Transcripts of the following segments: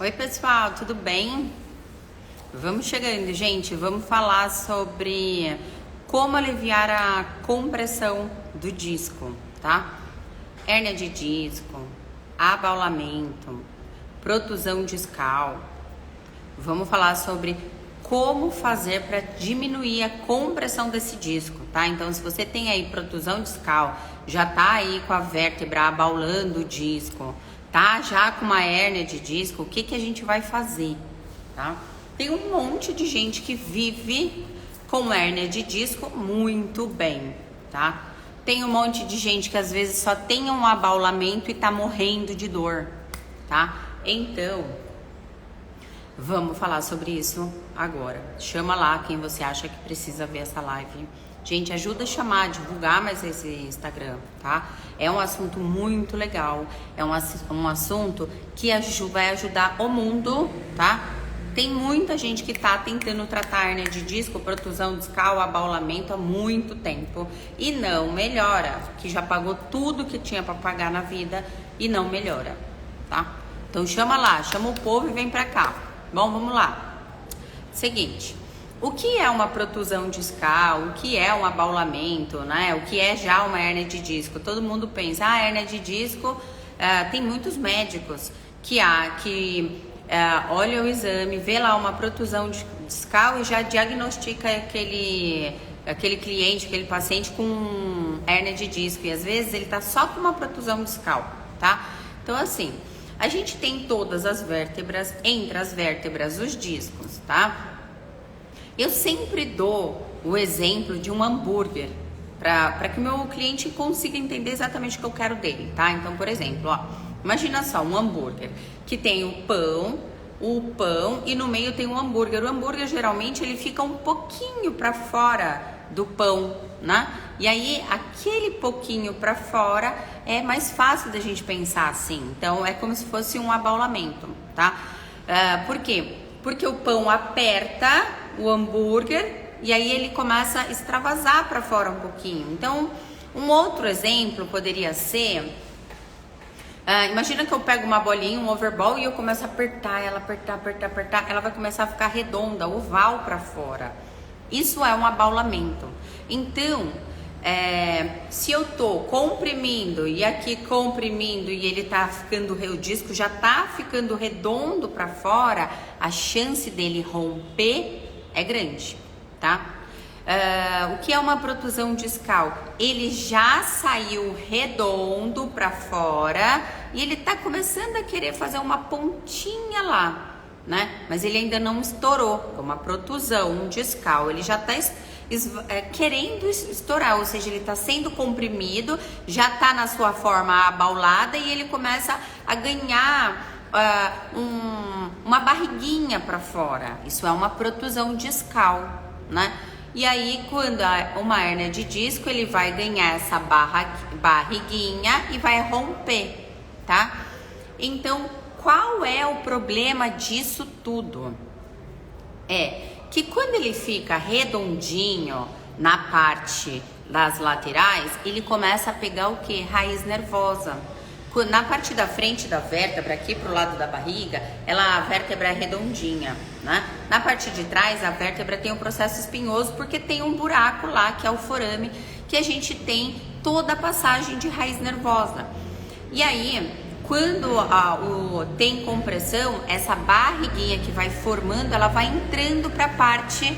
Oi pessoal, tudo bem? Vamos chegando, gente. Vamos falar sobre como aliviar a compressão do disco, tá? Hérnia de disco, abaulamento, protusão discal. Vamos falar sobre como fazer para diminuir a compressão desse disco, tá? Então, se você tem aí protusão discal, já tá aí com a vértebra abaulando o disco, tá já com uma hérnia de disco, o que a gente vai fazer, tá? Tem um monte de gente que vive com hérnia de disco muito bem, tá? Tem um monte de gente que às vezes só tem um abaulamento e tá morrendo de dor, tá? Então, vamos falar sobre isso agora. Chama lá quem você acha que precisa ver essa live. Gente, ajuda a chamar, divulgar mais esse Instagram, tá? É um assunto muito legal. É um assunto que vai ajudar o mundo, tá? Tem muita gente que tá tentando tratar hérnia de disco, protusão discal, abaulamento há muito tempo e não melhora, que já pagou tudo que tinha para pagar na vida e não melhora, tá? Então chama lá, chama o povo e vem pra cá. Bom, vamos lá. Seguinte, o que é uma protusão discal? O que é um abaulamento, né? O que é já uma hérnia de disco? Todo mundo pensa, hérnia de disco, tem muitos médicos que olha o exame, vê lá uma protusão discal e já diagnostica aquele cliente, aquele paciente com hérnia de disco. E às vezes ele tá só com uma protusão discal, tá? Então assim, a gente tem todas as vértebras, entre as vértebras os discos, tá? Eu sempre dou o exemplo de um hambúrguer para que o meu cliente consiga entender exatamente o que eu quero dele, tá? Então, por exemplo, ó, imagina só um hambúrguer que tem o pão e no meio tem um hambúrguer. O hambúrguer geralmente ele fica um pouquinho para fora do pão, né? E aí aquele pouquinho para fora é mais fácil da gente pensar assim. Então é como se fosse um abaulamento, tá? Por quê? Porque o pão aperta o hambúrguer e aí ele começa a extravasar para fora um pouquinho. Então, um outro exemplo poderia ser, imagina que eu pego uma bolinha, um overball, e eu começo a apertar ela, apertar, ela vai começar a ficar redonda, oval para fora. Isso é um abaulamento. Então, se eu tô comprimindo e aqui comprimindo e ele tá ficando, o disco já tá ficando redondo para fora, a chance dele romper é grande, tá? O que é uma protusão discal? Ele já saiu redondo para fora e ele tá começando a querer fazer uma pontinha lá, né? Mas ele ainda não estourou. É uma protusão discal, ele já tá querendo estourar, ou seja, ele está sendo comprimido, já está na sua forma abaulada e ele começa a ganhar uma barriguinha para fora. Isso é uma protusão discal, né? E aí, quando uma hérnia de disco, ele vai ganhar essa barriguinha e vai romper, tá? Então, qual é o problema disso tudo? Que quando ele fica redondinho na parte das laterais, ele começa a pegar o que? Raiz nervosa. Na parte da frente da vértebra, aqui pro lado da barriga, a vértebra é redondinha, né? Na parte de trás, a vértebra tem um processo espinhoso, porque tem um buraco lá, que é o forame, que a gente tem toda a passagem de raiz nervosa. E aí, quando tem compressão, essa barriguinha que vai formando, ela vai entrando para a parte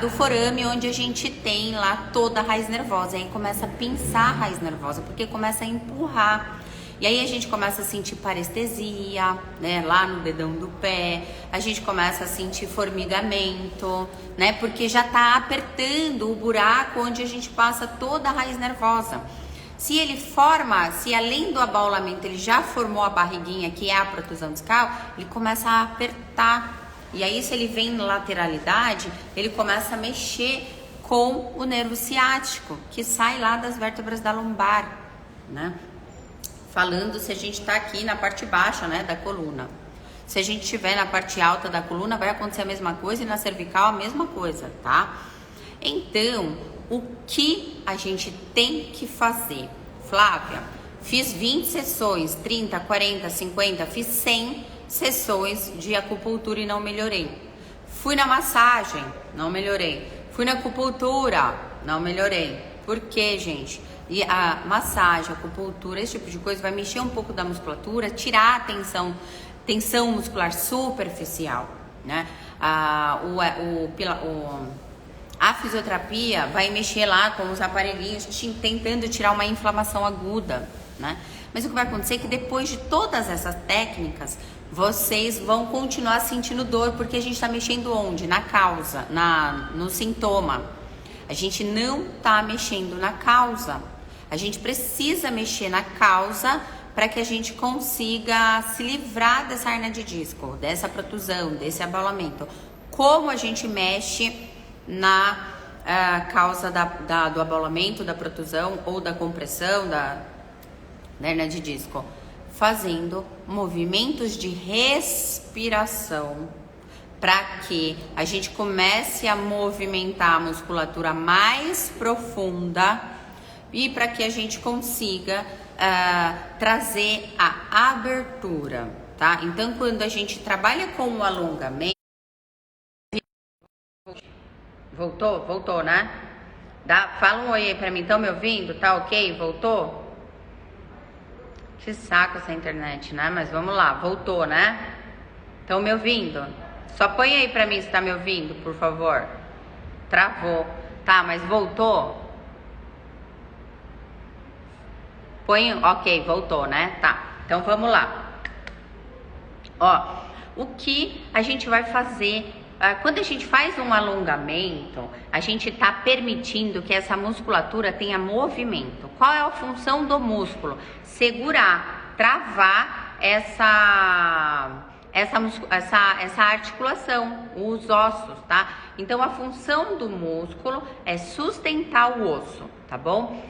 do forame, onde a gente tem lá toda a raiz nervosa. Aí começa a pinçar a raiz nervosa, porque começa a empurrar. E aí a gente começa a sentir parestesia, né, lá no dedão do pé. A gente começa a sentir formigamento, né, porque já tá apertando o buraco onde a gente passa toda a raiz nervosa. Se além do abaulamento ele já formou a barriguinha, que é a protusão discal, ele começa a apertar. E aí, se ele vem na lateralidade, ele começa a mexer com o nervo ciático, que sai lá das vértebras da lombar, né? Falando se a gente tá aqui na parte baixa, né, da coluna. Se a gente estiver na parte alta da coluna, vai acontecer a mesma coisa, e na cervical a mesma coisa, tá? Então, o que a gente tem que fazer? Flávia, Fiz 20 sessões, 30, 40, 50, fiz 100 sessões de acupuntura e não melhorei. Fui na massagem, não melhorei. Fui na acupuntura, não melhorei. Por quê, gente? E a massagem, a acupuntura, esse tipo de coisa vai mexer um pouco da musculatura, tirar a tensão muscular superficial, né? A fisioterapia vai mexer lá com os aparelhinhos, tentando tirar uma inflamação aguda, né? Mas o que vai acontecer é que depois de todas essas técnicas, vocês vão continuar sentindo dor, porque a gente está mexendo onde? Na causa, no sintoma. A gente não está mexendo na causa. A gente precisa mexer na causa para que a gente consiga se livrar dessa hernia de disco, dessa protusão, desse abalamento. Como a gente mexe na causa do abalamento, da protusão ou da compressão da hernia de disco? Fazendo movimentos de respiração para que a gente comece a movimentar a musculatura mais profunda e para que a gente consiga trazer a abertura, tá? Então, quando a gente trabalha com o alongamento... Voltou, né? Fala um oi aí pra mim, estão me ouvindo? Tá ok? Voltou? Que saco essa internet, né? Mas vamos lá, voltou, né? Estão me ouvindo? Só põe aí pra mim se tá me ouvindo, por favor. Travou. Tá, mas voltou? Põe, ok, voltou, né? Tá, então vamos lá. Ó, o que a gente vai fazer... Quando a gente faz um alongamento, a gente está permitindo que essa musculatura tenha movimento. Qual é a função do músculo? Segurar, travar essa articulação, os ossos, tá? Então, a função do músculo é sustentar o osso, tá bom?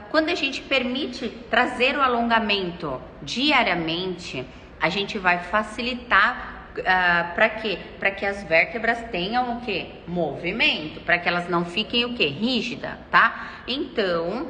Quando a gente permite trazer o alongamento diariamente, a gente vai facilitar. Para quê? Para que as vértebras tenham o quê? Movimento, para que elas não fiquem o quê? Rígida, tá? Então,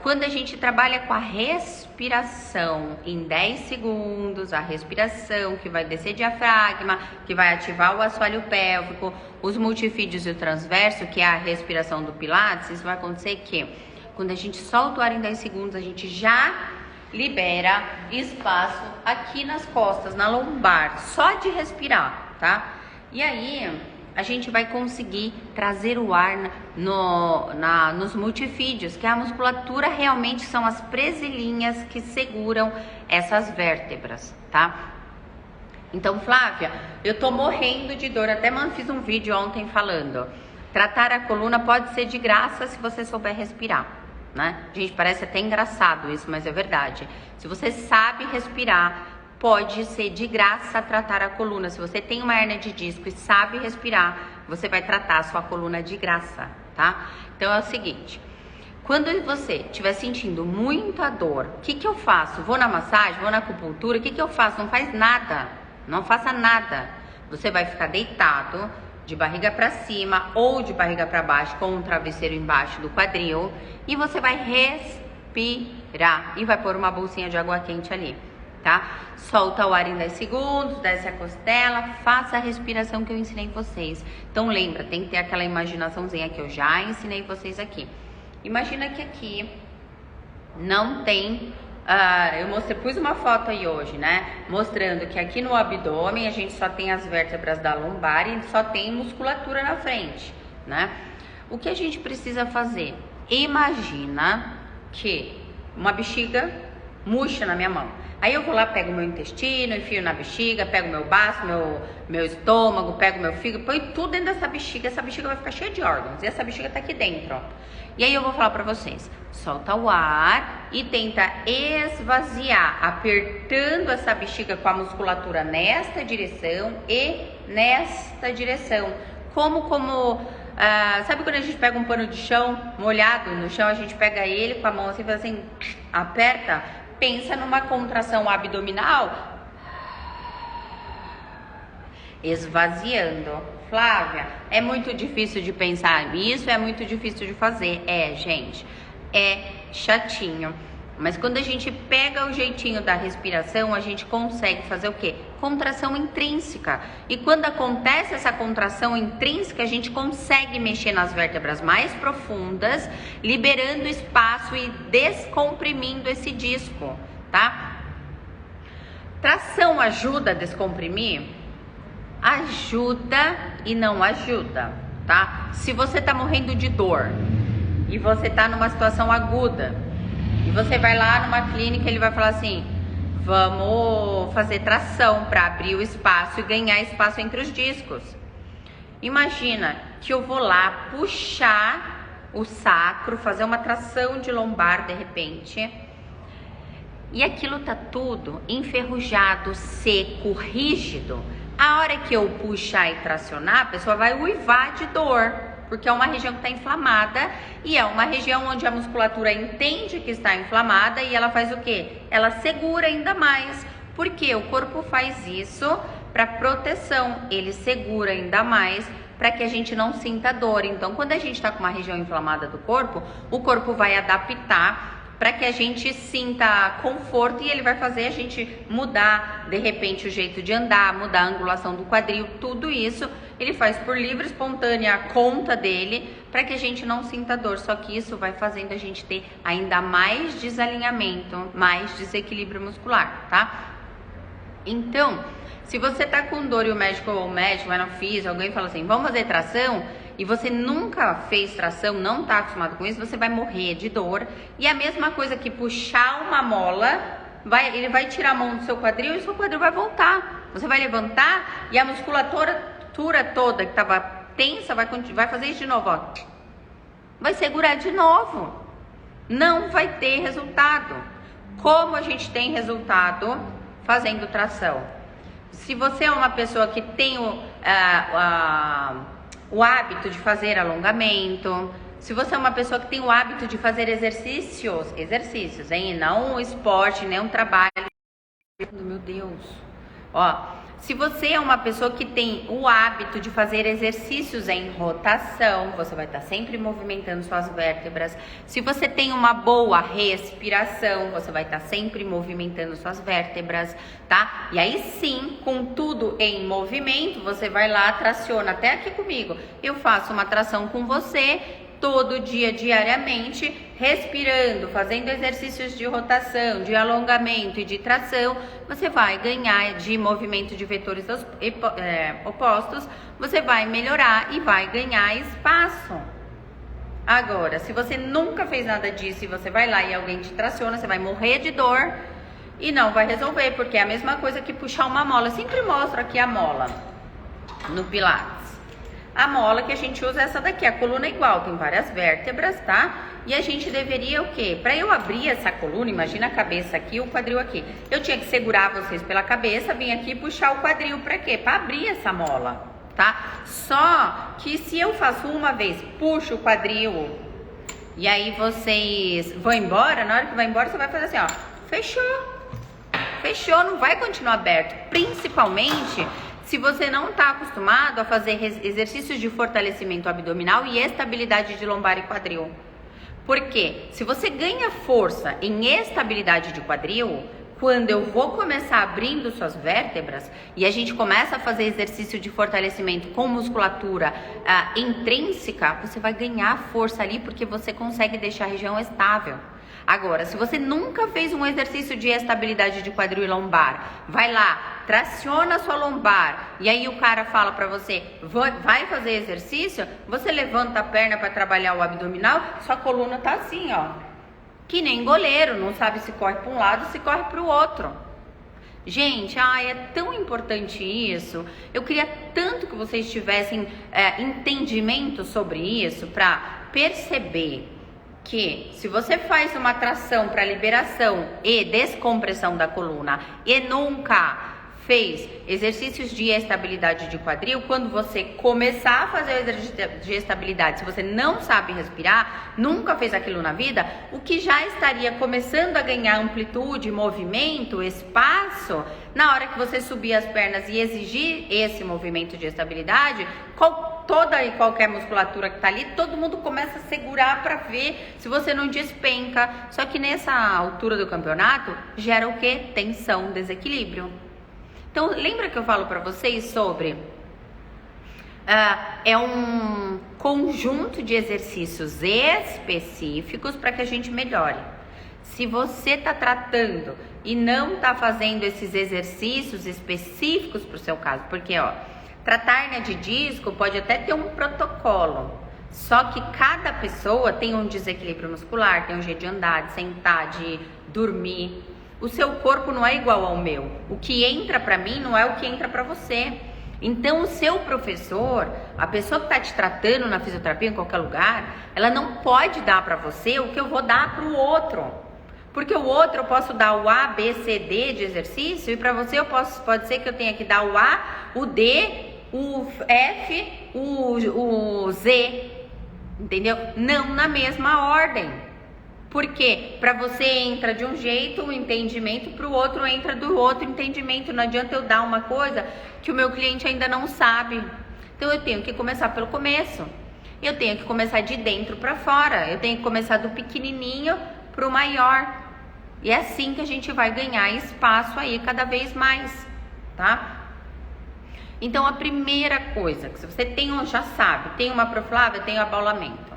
quando a gente trabalha com a respiração em 10 segundos, a respiração que vai descer diafragma, que vai ativar o assoalho pélvico, os multifídios e o transverso, que é a respiração do Pilates, isso vai acontecer que quando a gente solta o ar em 10 segundos, a gente já libera espaço aqui nas costas, na lombar, só de respirar, tá? E aí, a gente vai conseguir trazer o ar nos multifídios, que a musculatura realmente são as presilhinhas que seguram essas vértebras, tá? Então, Flávia, eu tô morrendo de dor, até fiz um vídeo ontem falando, tratar a coluna pode ser de graça se você souber respirar. Né? Gente, parece até engraçado isso, mas é verdade. Se você sabe respirar, pode ser de graça tratar a coluna. Se você tem uma hernia de disco e sabe respirar, você vai tratar a sua coluna de graça, tá? Então é o seguinte, quando você estiver sentindo muita dor, o que eu faço? Vou na massagem, vou na acupuntura, o que eu faço? Não faz nada, não faça nada. Você vai ficar deitado, de barriga para cima ou de barriga para baixo, com um travesseiro embaixo do quadril, e você vai respirar e vai pôr uma bolsinha de água quente ali, tá? Solta o ar em 10 segundos, desce a costela, faça a respiração que eu ensinei vocês. Então lembra, tem que ter aquela imaginaçãozinha que eu já ensinei vocês aqui. Imagina que aqui não tem... pus uma foto aí hoje, né? Mostrando que aqui no abdômen a gente só tem as vértebras da lombar e só tem musculatura na frente, né? O que a gente precisa fazer? Imagina que uma bexiga murcha na minha mão. Aí eu vou lá, pego meu intestino, enfio na bexiga, pego meu baço, meu estômago, pego meu fígado, põe tudo dentro dessa bexiga. Essa bexiga vai ficar cheia de órgãos e essa bexiga tá aqui dentro, ó. E aí eu vou falar pra vocês, solta o ar e tenta esvaziar, apertando essa bexiga com a musculatura nesta direção e nesta direção. Sabe quando a gente pega um pano de chão molhado no chão, a gente pega ele com a mão assim, faz assim, aperta, pensa numa contração abdominal, esvaziando. Flávia, é muito difícil de pensar nisso, é muito difícil de fazer. Gente, é chatinho. Mas quando a gente pega o jeitinho da respiração, a gente consegue fazer o quê? Contração intrínseca. E quando acontece essa contração intrínseca, a gente consegue mexer nas vértebras mais profundas, liberando espaço e descomprimindo esse disco, tá? Tração ajuda a descomprimir? Ajuda e não ajuda, tá? Se você tá morrendo de dor e você tá numa situação aguda, e você vai lá numa clínica, ele vai falar assim: vamos fazer tração para abrir o espaço e ganhar espaço entre os discos. Imagina que eu vou lá puxar o sacro, fazer uma tração de lombar de repente, e aquilo tá tudo enferrujado, seco, rígido. A hora que eu puxar e tracionar, a pessoa vai uivar de dor, porque é uma região que está inflamada e é uma região onde a musculatura entende que está inflamada e ela faz o quê? Ela segura ainda mais, porque o corpo faz isso para proteção, ele segura ainda mais para que a gente não sinta dor. Então, quando a gente está com uma região inflamada do corpo, o corpo vai adaptar para que a gente sinta conforto e ele vai fazer a gente mudar, de repente, o jeito de andar, mudar a angulação do quadril, tudo isso ele faz por livre, espontânea conta dele, para que a gente não sinta dor. Só que isso vai fazendo a gente ter ainda mais desalinhamento, mais desequilíbrio muscular, tá? Então, se você tá com dor e o médico vai no físio, alguém fala assim, vamos fazer tração, e você nunca fez tração, não tá acostumado com isso, você vai morrer de dor. E a mesma coisa que puxar uma mola, ele vai tirar a mão do seu quadril e o seu quadril vai voltar. Você vai levantar e a musculatura toda que estava tensa vai fazer isso de novo, ó. Vai segurar de novo. Não vai ter resultado. Como a gente tem resultado fazendo tração? Se você é uma pessoa que tem o hábito de fazer alongamento, se você é uma pessoa que tem o hábito de fazer exercícios, hein? Não um esporte, nem um trabalho. Meu Deus. Ó, se você é uma pessoa que tem o hábito de fazer exercícios em rotação, você vai estar sempre movimentando suas vértebras. Se você tem uma boa respiração, você vai estar sempre movimentando suas vértebras, tá? E aí sim, com tudo em movimento, você vai lá, traciona até aqui comigo. Eu faço uma tração com você todo dia, diariamente, respirando, fazendo exercícios de rotação, de alongamento e de tração, você vai ganhar de movimento de vetores opostos, você vai melhorar e vai ganhar espaço. Agora, se você nunca fez nada disso e você vai lá e alguém te traciona, você vai morrer de dor e não vai resolver, porque é a mesma coisa que puxar uma mola. Eu sempre mostro aqui a mola no Pilates. A mola que a gente usa é essa daqui, a coluna é igual, tem várias vértebras, tá? E a gente deveria o quê? Para eu abrir essa coluna, imagina a cabeça aqui, o quadril aqui. Eu tinha que segurar vocês pela cabeça, vir aqui e puxar o quadril, para quê? Para abrir essa mola, tá? Só que se eu faço uma vez, puxo o quadril, e aí vocês vão embora, na hora que vai embora você vai fazer assim, ó, fechou. Fechou, não vai continuar aberto, principalmente se você não está acostumado a fazer exercícios de fortalecimento abdominal e estabilidade de lombar e quadril. Porque se você ganha força em estabilidade de quadril, quando eu vou começar abrindo suas vértebras e a gente começa a fazer exercício de fortalecimento com musculatura intrínseca, você vai ganhar força ali porque você consegue deixar a região estável. Agora, se você nunca fez um exercício de estabilidade de quadril e lombar, vai lá, traciona a sua lombar e aí o cara fala pra você, vai fazer exercício, você levanta a perna para trabalhar o abdominal, sua coluna tá assim, ó, que nem goleiro, não sabe se corre para um lado, se corre para o outro. Gente, é tão importante isso. Eu queria tanto que vocês tivessem entendimento sobre isso para perceber que se você faz uma tração para liberação e descompressão da coluna e nunca fez exercícios de estabilidade de quadril, quando você começar a fazer o exercício de estabilidade, se você não sabe respirar, nunca fez aquilo na vida, o que já estaria começando a ganhar amplitude, movimento, espaço, na hora que você subir as pernas e exigir esse movimento de estabilidade, toda e qualquer musculatura que tá ali, todo mundo começa a segurar para ver se você não despenca. Só que nessa altura do campeonato gera o quê? Tensão, desequilíbrio. Então, lembra que eu falo para vocês sobre é um conjunto de exercícios específicos para que a gente melhore. Se você tá tratando e não tá fazendo esses exercícios específicos para o seu caso, porque tratar hérnia de disco pode até ter um protocolo, só que cada pessoa tem um desequilíbrio muscular, tem um jeito de andar, de sentar, de dormir. O seu corpo não é igual ao meu. O que entra para mim não é o que entra para você. Então, o seu professor, a pessoa que está te tratando na fisioterapia, em qualquer lugar, ela não pode dar para você o que eu vou dar para o outro. Porque o outro eu posso dar o A, B, C, D de exercício, e para você pode ser que eu tenha que dar o A, o D, o F, o Z, entendeu? Não na mesma ordem. Porque para você entra de um jeito o entendimento, para o outro entra do outro entendimento. Não adianta eu dar uma coisa que o meu cliente ainda não sabe. Então eu tenho que começar pelo começo. Eu tenho que começar de dentro para fora. Eu tenho que começar do pequenininho para o maior. E é assim que a gente vai ganhar espaço aí cada vez mais, tá? Então a primeira coisa que se você já sabe, tem uma Flávia, tem o abaulamento.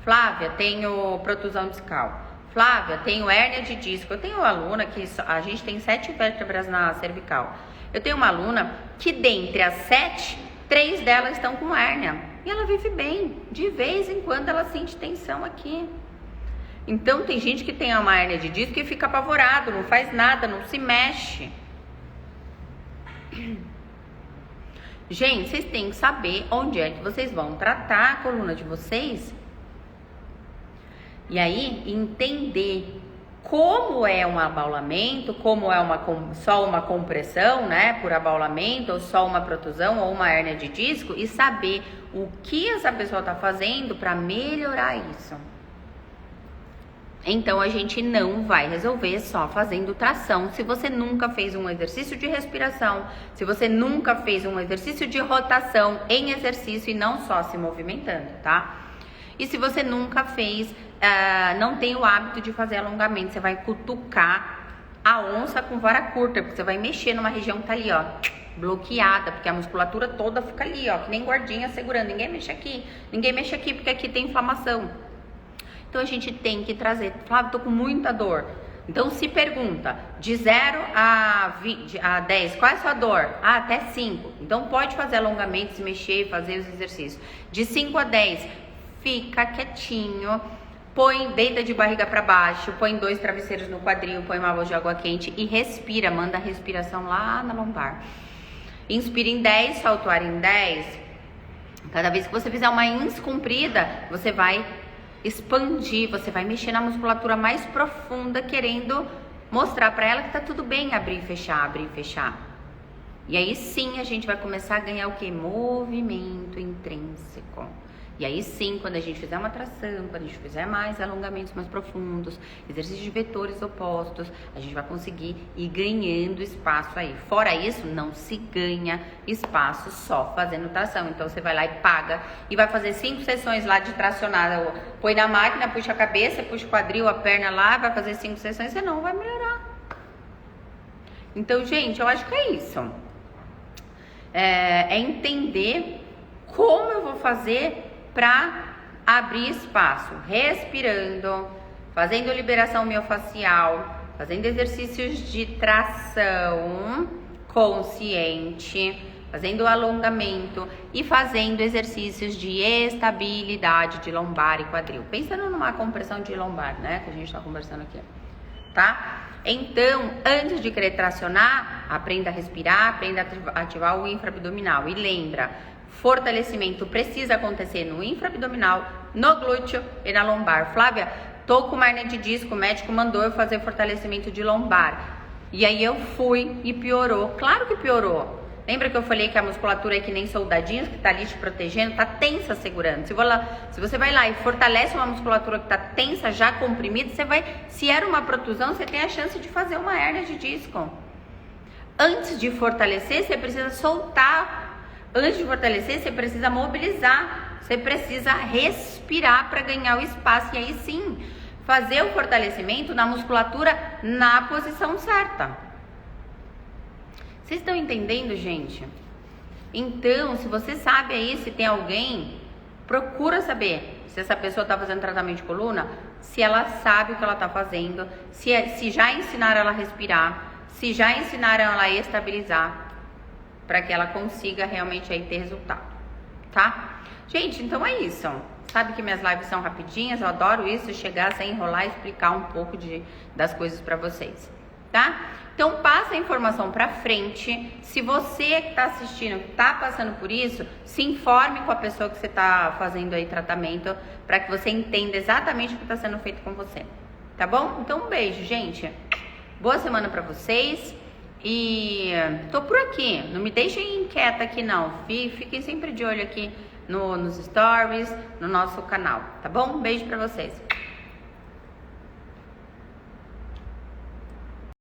Flávia, tenho protusão discal. Flávia, tenho hérnia de disco. Eu tenho uma aluna que a gente tem 7 vértebras na cervical. Eu tenho uma aluna que dentre as 7, 3 delas estão com hérnia. E ela vive bem. De vez em quando ela sente tensão aqui. Então tem gente que tem uma hérnia de disco e fica apavorado, não faz nada, não se mexe. Gente, vocês têm que saber onde é que vocês vão tratar a coluna de vocês. E aí, entender como é um abaulamento, como é só uma compressão, né, por abaulamento, ou só uma protusão, ou uma hérnia de disco, e saber o que essa pessoa está fazendo para melhorar isso. Então, a gente não vai resolver só fazendo tração. Se você nunca fez um exercício de respiração, se você nunca fez um exercício de rotação em exercício e não só se movimentando, tá? E se você nunca fez, não tem o hábito de fazer alongamento, você vai cutucar a onça com vara curta, porque você vai mexer numa região que tá ali, bloqueada, porque a musculatura toda fica ali, que nem guardinha segurando. Ninguém mexe aqui, porque aqui tem inflamação. Então a gente tem que trazer, Flávio, tô com muita dor. Então se pergunta, de 0 a 10, qual é a sua dor? Até 5. Então pode fazer alongamento, se mexer, fazer os exercícios. De 5 a 10, fica quietinho, deita de barriga para baixo, põe 2 travesseiros no quadril, põe uma bolsa de água quente e respira, manda a respiração lá na lombar. Inspira em 10, solta o ar em 10. Cada vez que você fizer uma ins comprida, você vai expandir, você vai mexer na musculatura mais profunda, querendo mostrar para ela que tá tudo bem abrir e fechar, abrir e fechar. E aí sim a gente vai começar a ganhar o que? Movimento intrínseco. E aí sim, quando a gente fizer uma tração, quando a gente fizer mais alongamentos mais profundos, exercícios de vetores opostos, a gente vai conseguir ir ganhando espaço aí. Fora isso, não se ganha espaço só fazendo tração. Então você vai lá e paga e vai fazer 5 sessões lá de tracionada. Põe na máquina, puxa a cabeça, puxa o quadril, a perna lá, vai fazer 5 sessões, você não vai melhorar. Então, gente, eu acho que é isso. É entender como eu vou fazer para abrir espaço, respirando, fazendo liberação miofascial, fazendo exercícios de tração consciente, fazendo alongamento e fazendo exercícios de estabilidade de lombar e quadril. Pensando numa compressão de lombar, né, que a gente está conversando aqui, tá? Então, antes de querer tracionar, aprenda a respirar, aprenda a ativar o infraabdominal e lembra, fortalecimento precisa acontecer no infraabdominal, no glúteo e na lombar. Flávia, tô com uma hérnia de disco, o médico mandou eu fazer fortalecimento de lombar. E aí eu fui e piorou. Claro que piorou. Lembra que eu falei que a musculatura é que nem soldadinhos, que tá ali te protegendo, tá tensa segurando. Se você vai lá e fortalece uma musculatura que tá tensa, já comprimida, você vai, se era uma protusão, você tem a chance de fazer uma hérnia de disco. Antes de fortalecer, você precisa soltar. Antes de fortalecer, você precisa mobilizar, você precisa respirar para ganhar o espaço e aí sim fazer o fortalecimento na musculatura na posição certa. Vocês estão entendendo, gente? Então, se você sabe aí, se tem alguém, procura saber se essa pessoa está fazendo tratamento de coluna, se ela sabe o que ela está fazendo, se já ensinaram ela a respirar, se já ensinaram ela a estabilizar, para que ela consiga realmente aí ter resultado, tá? Gente, então é isso. Sabe que minhas lives são rapidinhas, eu adoro isso, chegar sem enrolar e explicar um pouco das coisas para vocês, tá? Então passa a informação para frente. Se você que está assistindo está passando por isso, se informe com a pessoa que você está fazendo aí tratamento, para que você entenda exatamente o que está sendo feito com você, tá bom? Então um beijo, gente. Boa semana para vocês. E tô por aqui, não me deixem inquieta aqui não, fiquem sempre de olho aqui nos stories, no nosso canal, tá bom? Um beijo pra vocês.